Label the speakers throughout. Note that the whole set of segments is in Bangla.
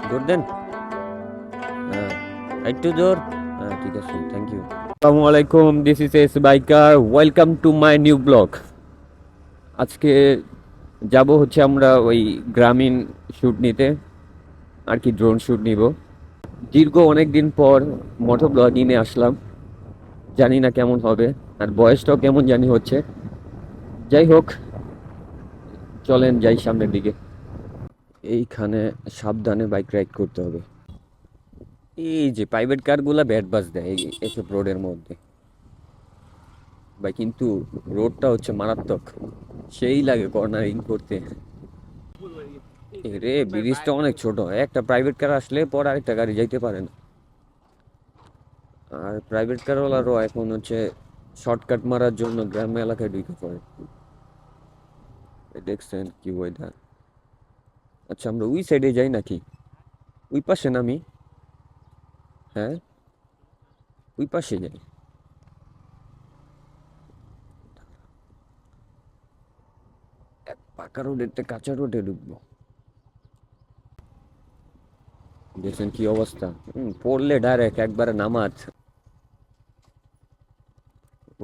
Speaker 1: জোর দেন। হ্যাঁ, একটু জোর। হ্যাঁ, ঠিক আছে, থ্যাংক ইউ। আসসালামু আলাইকুম, this is S Biker, welcome to my new blog. আজকে যাব হচ্ছে আমরা ওই গ্রামীণ শ্যুট নিতে, আর কি ড্রোন শ্যুট নিব। দীর্ঘ অনেক দিন পর মোটো ব্লগিংয়ে আসলাম, জানি না কেমন হবে, আর বয়সটাও কেমন জানি হচ্ছে। যাই হোক, চলেন যাই সামনের দিকে। এইখানে সাবধানে বাইক রাইড করতে হবে। এই যে প্রাইভেট কারগুলা ব্যাড বাজ দেয় এসব রোডের মধ্যে ভাই, কিন্তু রোডটা হচ্ছে মারাত্মক, সেই লাগে কর্নারিং করতে। রে ব্রিজটা অনেক ছোট, একটা প্রাইভেট কার আসলে পর আরেকটা গাড়ি যাইতে পারে না। আর প্রাইভেট কারওয়ালারও এখন হচ্ছে শর্টকাট মারার জন্য গ্রাম এলাকায় ঢুকে পড়ে। দেখছেন কি ওয়েদার। আচ্ছা, আমরা ওই সাইডে যাই নাকি? ওই পাশে নামি। হ্যাঁ, ওই পাশে যাই। পাকা রোডে একটা কাঁচা রোডে ঢুকবো। দেখছেন কি অবস্থা, পড়লে ডাইরেক্ট একবারে নামাজ।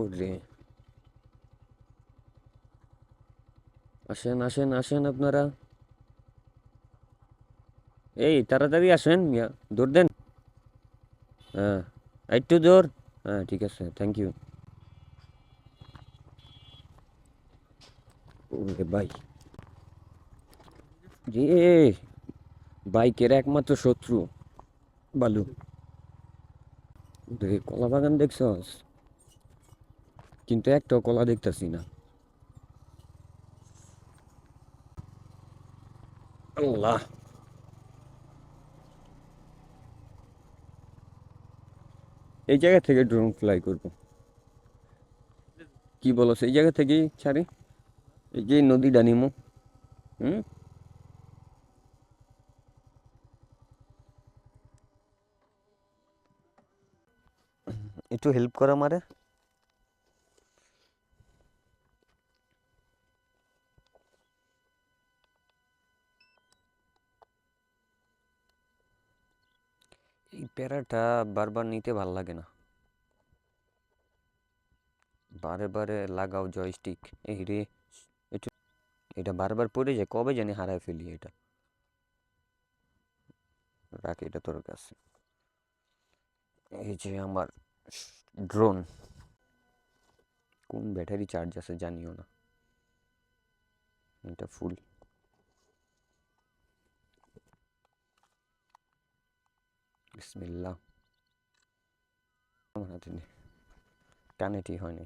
Speaker 1: ওরে, আসেন আসেন আসেন আপনারা, এই তাড়াতাড়ি আসেন মিয়া, দৌড় দেন। হ্যাঁ, একটু জোর। হ্যাঁ, ঠিক আছে, থ্যাংক ইউ। ওরে ভাই, রে বাইকের একমাত্র শত্রু বালু। রে কলা বাগান দেখছস, কিন্তু একটাও কলা দেখতাছি না। আল্লাহ, এই জায়গা থেকে ড্রোন ফ্লাই করবো। কি বলো, সেই জায়গা থেকেই ছাড়ি, এই যে নদীটা নিমো। হুম, একটু হেল্প করা মারে। এই প্যারাটা বারবার নিতে ভাল লাগে না, বারে বারে লাগাও জয়স্টিক। এই রে, একটু, এটা বারবার পড়ে যায়, কবে জানি হারায় ফেলি এটা। রাখ এটা তোর কাছে। এই যে আমার ড্রোন, কোন ব্যাটারি চার্জ আছে জানিও না, এটা ফুল। বিসমিল্লাহ। আমার হাতে নেই, কানেক্টই হয়নি।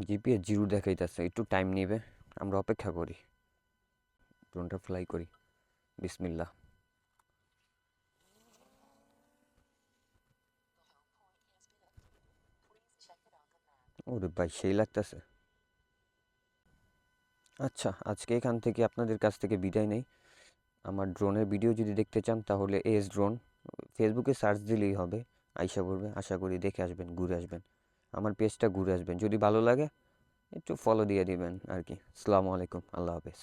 Speaker 1: জিপিএস জিরো দেখাইতেছে, একটু টাইম নেবে, আমরা অপেক্ষা করি। ড্রোনটা ফ্লাই করি, বিসমিল্লাহ। ওরে ভাই, সেই লাগতেছে। আচ্ছা, আজকে এখান থেকে আপনাদের কাছ থেকে বিদায় নেই। আমার ড্রোনের ভিডিও যদি দেখতে চান তাহলে এস ড্রোন ফেসবুকে সার্চ দিলেই হবে, আইসা পড়বে। আশা করি দেখে আসবেন, ঘুরে আসবেন, আমার পেজটা ঘুরে আসবেন। যদি ভালো লাগে একটু ফলো দিয়ে দিবেন আর কি। আসসালামু আলাইকুম, আল্লাহ হাফেজ।